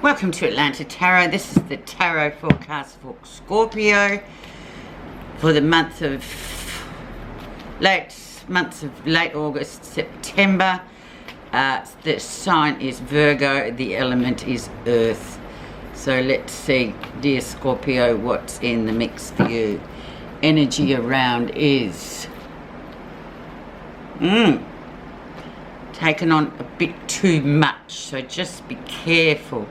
Welcome to Atlanta Tarot. This is the tarot forecast for Scorpio for the month of late August, September. The sign is Virgo, the element is Earth. So let's see, dear Scorpio, what's in the mix for you. Energy around is taken on a bit too much, so just be careful.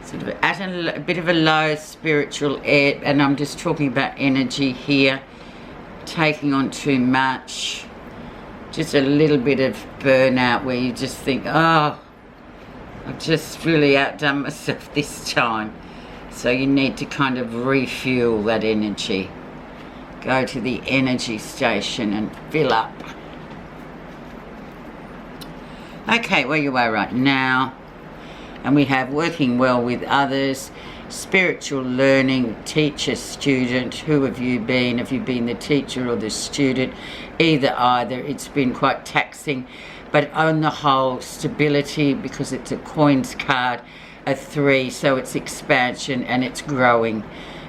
Sort of at a bit of a low spiritual air, and I'm just talking about energy here. Taking on too much, just a little bit of burnout where you just think, oh, I've just really outdone myself this time. So you need to kind of refuel that energy. Go to the energy station and fill up. Okay, where you are right now. And we have working well with others, spiritual learning, teacher, student. Who have you been? Have you been the teacher or the student? Either. It's been quite taxing. But on the whole, stability, because it's a coins card, a 3, so it's expansion and it's growing.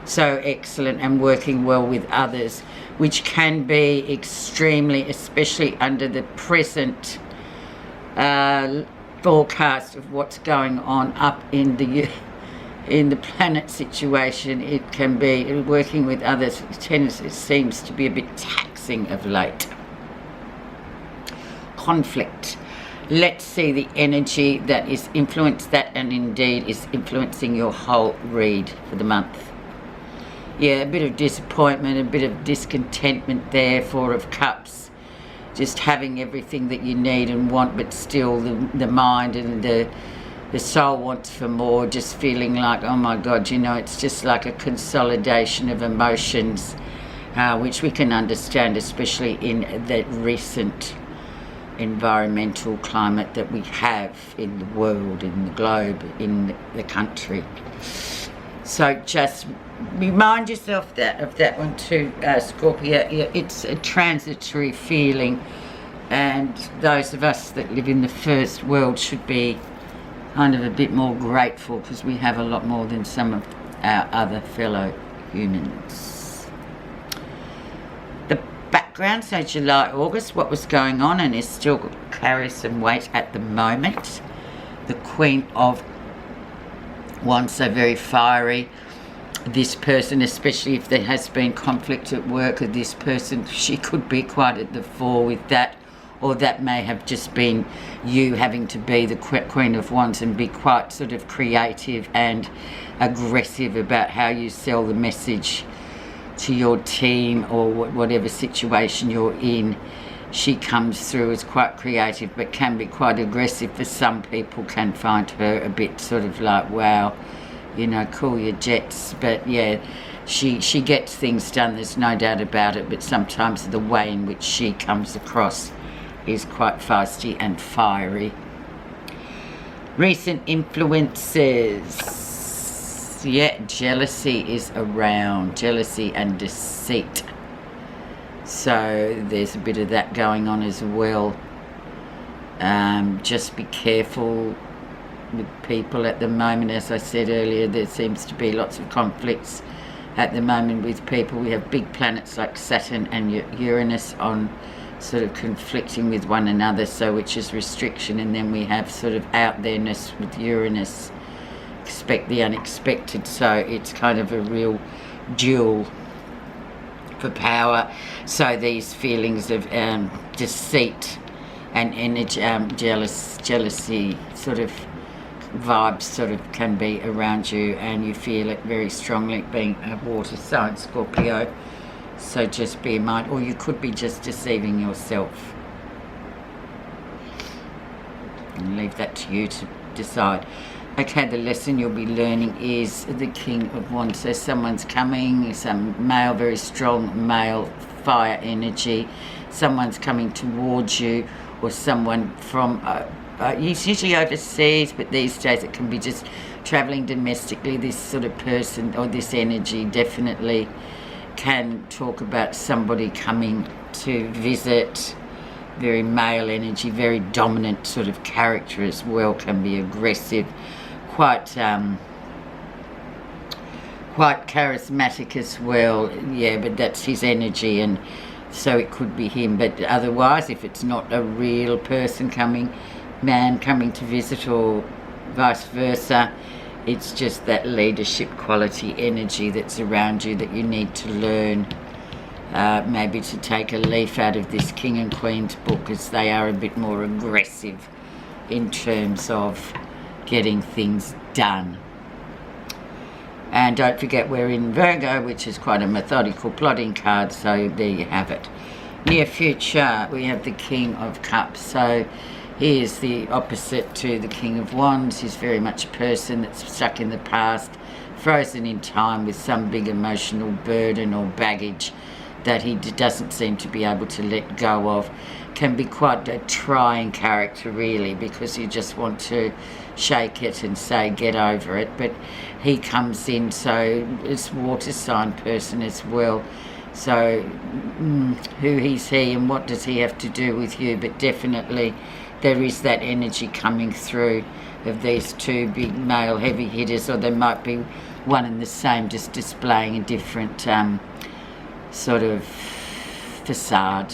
So excellent, and working well with others, which can be extremely, especially under the present forecast of what's going on up in the planet situation. It can be working with others. It seems to be a bit taxing of late. Conflict. Let's see the energy that is influenced that, and indeed is influencing your whole read for the month. Yeah, a bit of disappointment, a bit of discontentment there. 4 of Cups. Just having everything that you need and want, but still the mind and the soul wants for more. Just feeling like, oh my God, you know, it's just like a consolidation of emotions, which we can understand, especially in the recent environmental climate that we have in the world, in the globe, in the country. So just remind yourself of that one too, Scorpio. It's a transitory feeling, and those of us that live in the first world should be kind of a bit more grateful, because we have a lot more than some of our other fellow humans. The background, so July, August, what was going on and is still carries some weight at the moment. The Queen of Wands, so very fiery. This person, especially if there has been conflict at work with this person, she could be quite at the fore with that, or that may have just been you having to be the Queen of Wands and be quite sort of creative and aggressive about how you sell the message to your team or whatever situation you're in. She comes through as quite creative, but can be quite aggressive. For some people can find her a bit sort of like, wow, you know, cool your jets. But yeah, she gets things done, there's no doubt about it, but sometimes the way in which she comes across is quite feisty and fiery. Recent influences. Yeah, jealousy is around, jealousy and deceit. So there's a bit of that going on as well. Just be careful with people at the moment. As I said earlier, there seems to be lots of conflicts at the moment with people. We have big planets like Saturn and Uranus on sort of conflicting with one another, so which is restriction, and then we have sort of out there-ness with Uranus. Expect the unexpected, so it's kind of a real duel for power. So these feelings of deceit and energy, jealousy sort of vibes sort of can be around you, and you feel it very strongly, being a water sign, Scorpio. So just be in mind, or you could be just deceiving yourself. And leave that to you to decide. Okay, the lesson you'll be learning is the King of Wands. So someone's coming, some male, very strong male fire energy. Someone's coming towards you, or someone from, it's usually overseas, but these days it can be just traveling domestically. This sort of person or this energy definitely can talk about somebody coming to visit. Very male energy, very dominant sort of character as well, can be aggressive, quite quite charismatic as well. Yeah, but that's his energy, and so it could be him. But otherwise, if it's not a real person man coming to visit, or vice versa, it's just that leadership quality energy that's around you that you need to learn. Maybe to take a leaf out of this King and Queen's book, as they are a bit more aggressive in terms of getting things done. And don't forget, we're in Virgo, which is quite a methodical plotting card, so there you have it. Near future, we have the King of Cups. So he is the opposite to the King of Wands. He's very much a person that's stuck in the past, frozen in time with some big emotional burden or baggage that he doesn't seem to be able to let go of. Can be quite a trying character, really, because you just want to shake it and say get over it. But he comes in, so it's water sign person as well. So who is he and what does he have to do with you? But definitely there is that energy coming through of these two big male heavy hitters, or they might be one and the same, just displaying a different sort of facade.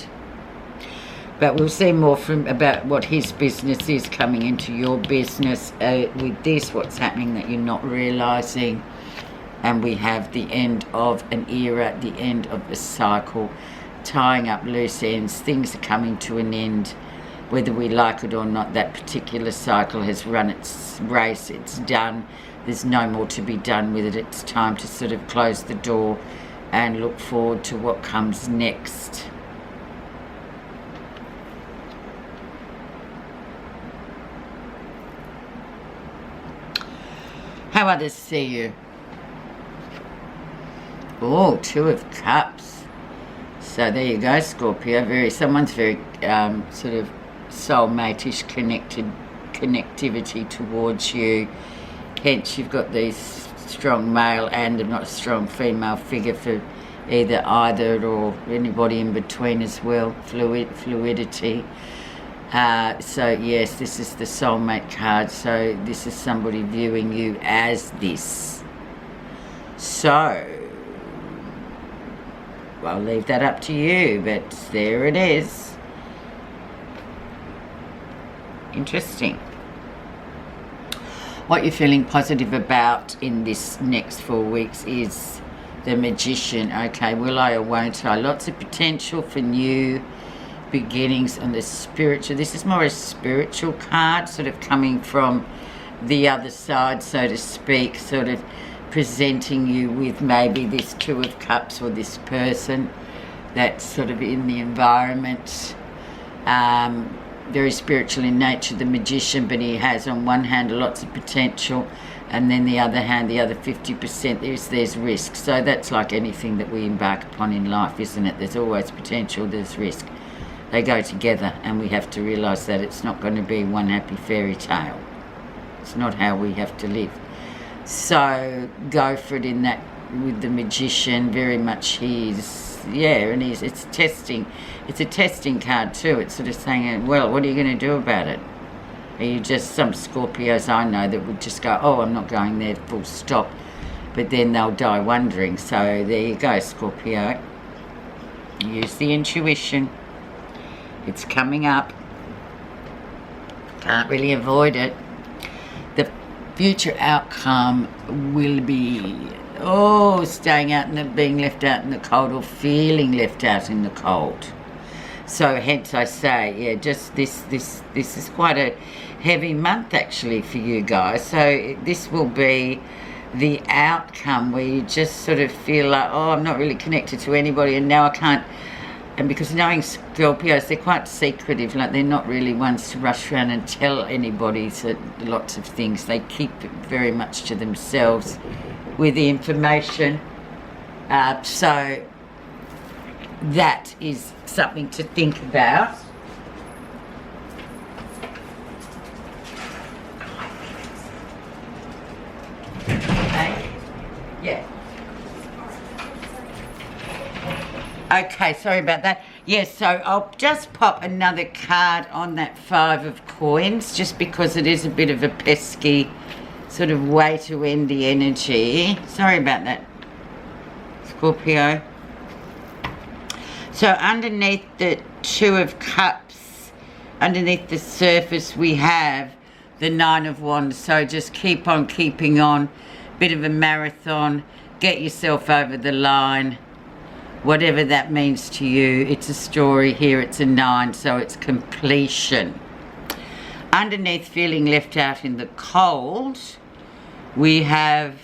But we'll see more about what his business is coming into your business with this, what's happening that you're not realising. And we have the end of an era, the end of a cycle, tying up loose ends. Things are coming to an end, whether we like it or not. That particular cycle has run its race, it's done. There's no more to be done with it. It's time to sort of close the door and look forward to what comes next. How others see you. Oh, Two of Cups. So there you go, Scorpio. Someone's very sort of soulmate-ish connectivity towards you. Hence, you've got these strong male and not strong female figure for either or anybody in between as well. Fluidity. So yes, this is the soulmate card. So this is somebody viewing you as this. So I'll leave that up to you, but there it is. Interesting. What you're feeling positive about in this next 4 weeks is the Magician. Okay, will I or won't I? Lots of potential for new beginnings on the spiritual. This is more a spiritual card, sort of coming from the other side, so to speak, sort of presenting you with maybe this Two of Cups or this person that's sort of in the environment. Very spiritual in nature, the Magician, but he has on one hand lots of potential, and then the other hand, the other 50%, there's risk. So that's like anything that we embark upon in life, isn't it? There's always potential, there's risk. They go together, and we have to realise that it's not going to be one happy fairy tale. It's not how we have to live. So go for it in that with the Magician. Very much it's testing. It's a testing card too. It's sort of saying, well, what are you going to do about it? Are you just, some Scorpios I know that would just go, oh, I'm not going there, full stop. But then they'll die wondering. So there you go, Scorpio. Use the intuition. It's coming up. Can't really avoid it. The future outcome will be, staying out and being left out in the cold, or feeling left out in the cold. So hence I say, yeah, just this is quite a heavy month actually for you guys. So this will be the outcome where you just sort of feel like, oh, I'm not really connected to anybody, and now I can't. And because knowing Scorpios, they're quite secretive, like they're not really ones to rush around and tell anybody lots of things. They keep it very much to themselves with the information. So that is something to think about. Okay. Yeah. Okay, sorry about that. Yes, so I'll just pop another card on that 5 of coins, just because it is a bit of a pesky sort of way to end the energy. Sorry about that, Scorpio. So underneath the Two of Cups, underneath the surface, we have the Nine of Wands. So just keep on keeping on. Bit of a marathon. Get yourself over the line. Whatever that means to you. It's a story here. It's a 9, so it's completion. Underneath feeling left out in the cold, we have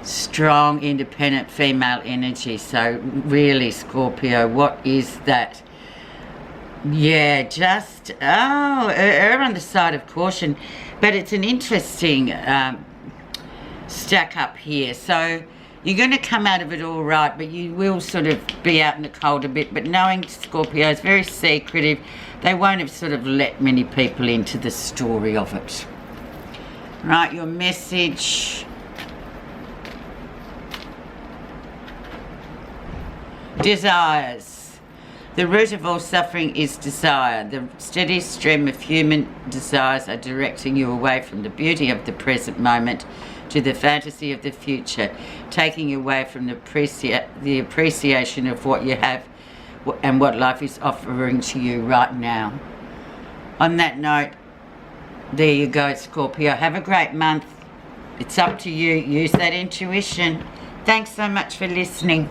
strong, independent female energy. So really, Scorpio, what is that? Yeah, just, err on the side of caution. But it's an interesting stack up here. So you're going to come out of it all right, but you will sort of be out in the cold a bit. But knowing Scorpio is very secretive, they won't have sort of let many people into the story of it. Right, your message. Desires. The root of all suffering is desire. The steady stream of human desires are directing you away from the beauty of the present moment to the fantasy of the future, taking you away from the appreciation of what you have and what life is offering to you right now. On that note, there you go, Scorpio. Have a great month. It's up to you. Use that intuition. Thanks so much for listening.